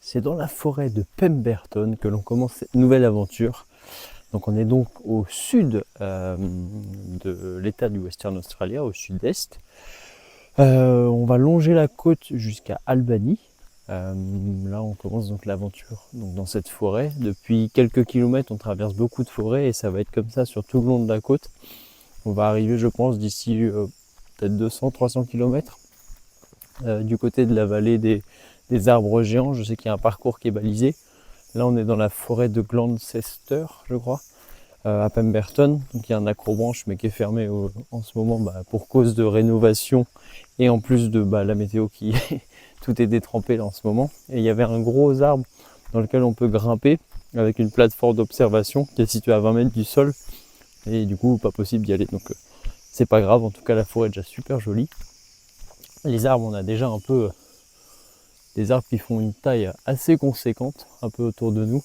c'est dans la forêt de Pemberton que l'on commence cette nouvelle aventure. Donc on est donc au sud de l'état du Western Australia, au sud-est. On va longer la côte jusqu'à Albany. Là on commence donc l'aventure dans cette forêt. Depuis quelques kilomètres on traverse beaucoup de forêts et ça va être comme ça sur tout le long de la côte. On va arriver je pense d'ici peut-être 200-300 km du côté de la vallée des arbres géants. Je sais qu'il y a un parcours qui est balisé. Là on est dans la forêt de Gloucester je crois, à Pemberton. Donc il y a un accrobranche mais qui est fermé en ce moment pour cause de rénovation et en plus de la météo qui tout est détrempé là en ce moment. Et il y avait un gros arbre dans lequel on peut grimper avec une plateforme d'observation qui est située à 20 mètres du sol et du coup pas possible d'y aller, donc c'est pas grave. En tout cas la forêt est déjà super jolie. Les arbres, on a déjà un peu des arbres qui font une taille assez conséquente un peu autour de nous,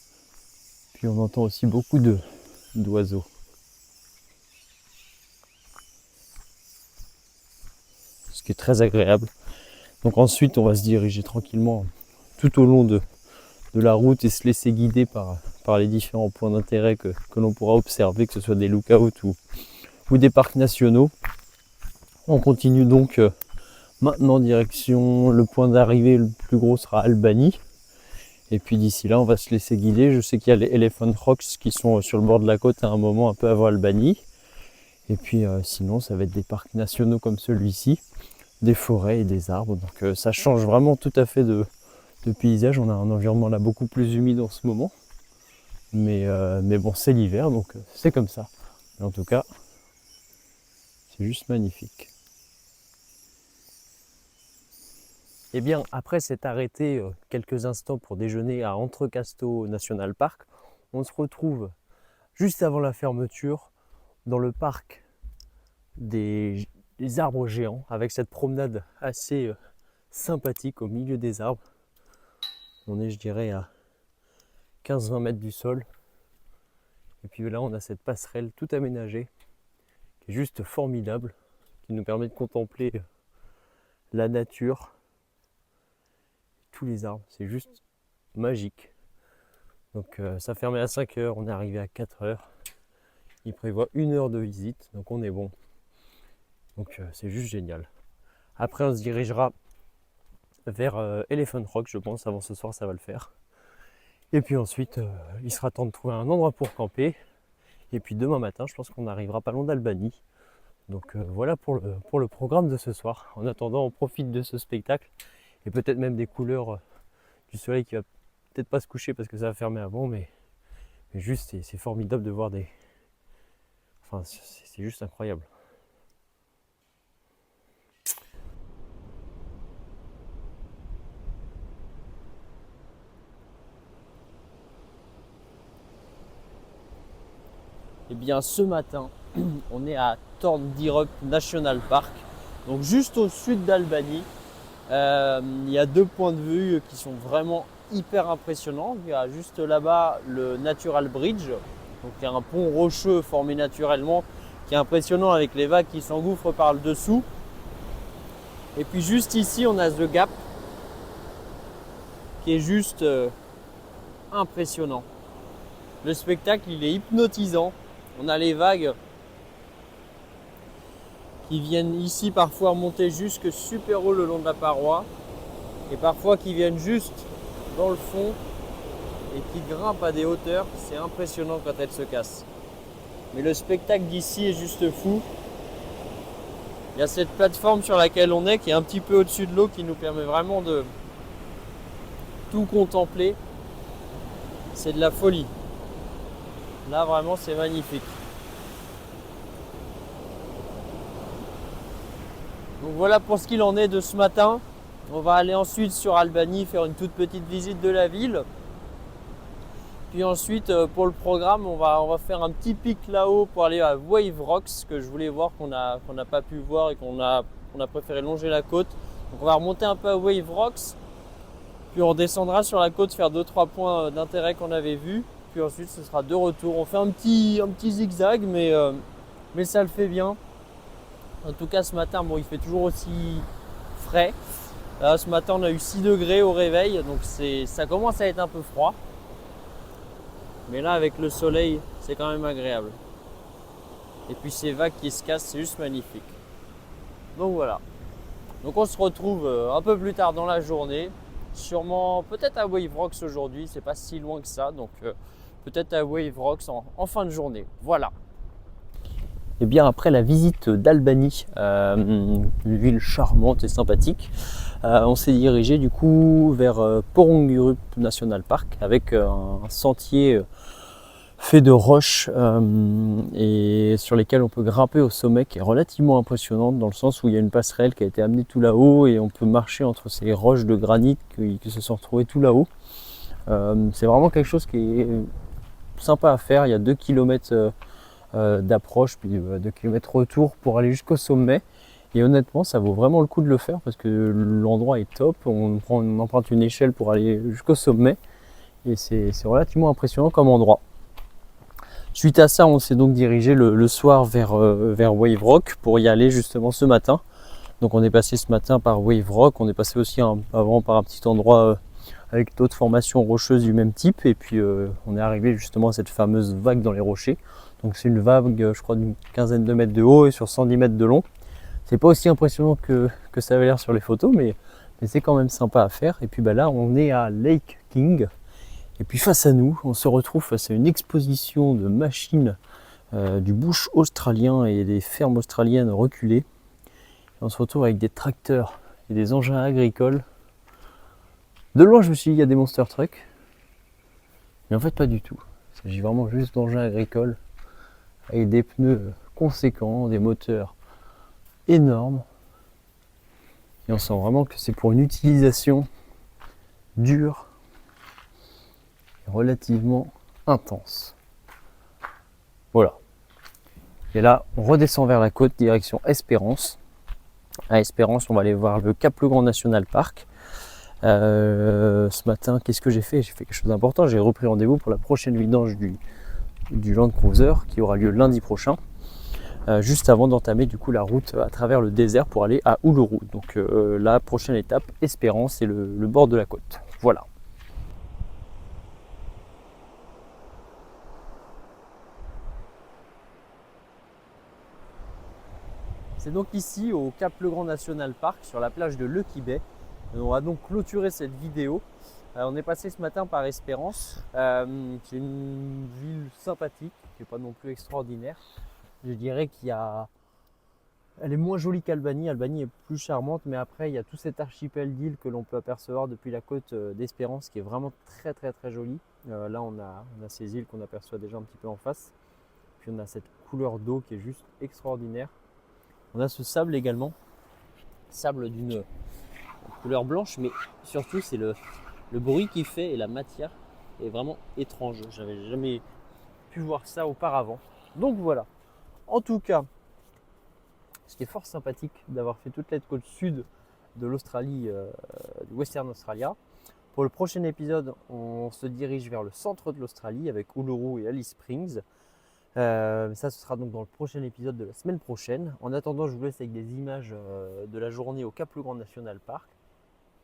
puis on entend aussi beaucoup d'oiseaux. Ce qui est très agréable. Donc ensuite on va se diriger tranquillement tout au long de la route et se laisser guider par les différents points d'intérêt que l'on pourra observer, que ce soit des lookouts ou des parcs nationaux. On continue donc maintenant direction le point d'arrivée, le plus gros sera Albany. Et puis d'ici là on va se laisser guider. Je sais qu'il y a les Elephant Rocks qui sont sur le bord de la côte à un moment un peu avant Albany. Et puis sinon ça va être des parcs nationaux comme celui-ci, des forêts et des arbres. Donc ça change vraiment tout à fait de paysage. On a un environnement là beaucoup plus humide en ce moment. Mais bon, c'est l'hiver, donc c'est comme ça. Mais en tout cas, c'est juste magnifique. Et bien, après s'être arrêté quelques instants pour déjeuner à Entrecasteaux National Park, on se retrouve juste avant la fermeture dans le parc des arbres géants, avec cette promenade assez sympathique au milieu des arbres. On est, je dirais, à 15-20 mètres du sol. Et puis là, on a cette passerelle tout aménagée, qui est juste formidable, qui nous permet de contempler la nature, tous les arbres. C'est juste magique. Donc ça fermait à 5 heures, on est arrivé à 4 heures. Il prévoit 1 heure de visite, donc on est bon. Donc c'est juste génial. Après, on se dirigera vers Elephant Rock, je pense. Avant ce soir, ça va le faire. Et puis ensuite, il sera temps de trouver un endroit pour camper. Et puis demain matin, je pense qu'on arrivera pas loin d'Albany. Donc voilà pour le programme de ce soir. En attendant, on profite de ce spectacle et peut-être même des couleurs du soleil qui va peut-être pas se coucher parce que ça va fermer avant, mais juste c'est formidable de voir des... Enfin, c'est juste incroyable. Et bien ce matin, on est à Thorndirrup National Park, donc juste au sud d'Albany. Il y a 2 points de vue qui sont vraiment hyper impressionnants. Il y a juste là-bas le Natural Bridge, donc il y a un pont rocheux formé naturellement qui est impressionnant avec les vagues qui s'engouffrent par le dessous. Et puis juste ici, on a The Gap qui est juste impressionnant. Le spectacle, il est hypnotisant. On a les vagues qui viennent ici parfois monter jusque super haut le long de la paroi et parfois qui viennent juste dans le fond et qui grimpent à des hauteurs. C'est impressionnant quand elles se cassent. Mais le spectacle d'ici est juste fou. Il y a cette plateforme sur laquelle on est qui est un petit peu au-dessus de l'eau qui nous permet vraiment de tout contempler. C'est de la folie. Là vraiment c'est magnifique. Donc voilà pour ce qu'il en est de ce matin. On va aller ensuite sur Albany faire une toute petite visite de la ville. Puis ensuite pour le programme on va faire un petit pic là-haut pour aller à Wave Rocks que je voulais voir qu'on n'a pas pu voir et qu'on a préféré longer la côte. Donc on va remonter un peu à Wave Rocks. Puis on descendra sur la côte faire 2-3 points d'intérêt qu'on avait vus. Puis ensuite ce sera de retour. On fait un petit zigzag mais ça le fait bien. En tout cas ce matin bon, il fait toujours aussi frais. Là, ce matin, on a eu 6 degrés au réveil, donc ça commence à être un peu froid. Mais là, avec le soleil, c'est quand même agréable. Et puis ces vagues qui se cassent, c'est juste magnifique. Donc voilà. Donc on se retrouve un peu plus tard dans la journée. Sûrement, peut-être à Wave Rocks aujourd'hui, c'est pas si loin que ça. Donc peut-être à Wave Rocks en fin de journée. Voilà. Et bien après la visite d'Albanie, une ville charmante et sympathique, on s'est dirigé du coup vers Poronguruk National Park avec un sentier fait de roches et sur lesquelles on peut grimper au sommet, qui est relativement impressionnante dans le sens où il y a une passerelle qui a été amenée tout là-haut et on peut marcher entre ces roches de granit qui se sont retrouvées tout là-haut. C'est vraiment quelque chose qui est sympa à faire. Il y a 2 km d'approche puis 2 km retour pour aller jusqu'au sommet. Et honnêtement, ça vaut vraiment le coup de le faire parce que l'endroit est top. On emprunte une échelle pour aller jusqu'au sommet et c'est relativement impressionnant comme endroit. Suite à ça, on s'est donc dirigé le soir vers Wave Rock pour y aller justement ce matin. Donc on est passé ce matin par Wave Rock, on est passé aussi avant par un petit endroit avec d'autres formations rocheuses du même type. Et puis on est arrivé justement à cette fameuse vague dans les rochers. Donc c'est une vague, je crois, d'une quinzaine de mètres de haut et sur 110 mètres de long. C'est pas aussi impressionnant que ça avait l'air sur les photos, mais c'est quand même sympa à faire. Et puis là, on est à Lake King. Et puis face à nous, on se retrouve face à une exposition de machines du bush australien et des fermes australiennes reculées. Et on se retrouve avec des tracteurs et des engins agricoles. De loin, je me suis dit, il y a des monster trucks. Mais en fait, pas du tout. Il s'agit vraiment juste d'engins agricoles avec des pneus conséquents, des moteurs énormes. Et on sent vraiment que c'est pour une utilisation dure et relativement intense. Voilà. Et là, on redescend vers la côte, direction Espérance. À Espérance, on va aller voir le Cap-le-Grand National Park. Ce matin, qu'est-ce que j'ai fait? J'ai fait quelque chose d'important. J'ai repris rendez-vous pour la prochaine vidange du Land Cruiser qui aura lieu lundi prochain. Juste avant d'entamer du coup la route à travers le désert pour aller à Uluru. Donc la prochaine étape, Espérance, c'est le bord de la côte. Voilà. C'est donc ici au Cap-le-Grand National Park sur la plage de Lucky Bay. On va donc clôturer cette vidéo. On est passé ce matin par Espérance. C'est une ville sympathique, qui n'est pas non plus extraordinaire. Je dirais elle est moins jolie qu'Albanie. Albanie est plus charmante, mais après il y a tout cet archipel d'îles que l'on peut apercevoir depuis la côte d'Espérance qui est vraiment très très très jolie. Là on a ces îles qu'on aperçoit déjà un petit peu en face. Puis on a cette couleur d'eau qui est juste extraordinaire. On a ce sable également, sable d'une couleur blanche, mais surtout c'est le bruit qu'il fait et la matière est vraiment étrange. J'avais jamais pu voir ça auparavant. Donc voilà. En tout cas, c'était fort sympathique d'avoir fait toute la côte sud de l'Australie, du Western Australia. Pour le prochain épisode, on se dirige vers le centre de l'Australie avec Uluru et Alice Springs. Ça, ce sera donc dans le prochain épisode de la semaine prochaine. En attendant, je vous laisse avec des images de la journée au Cap-le-Grand National Park.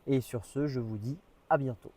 Et sur ce, je vous dis à bientôt.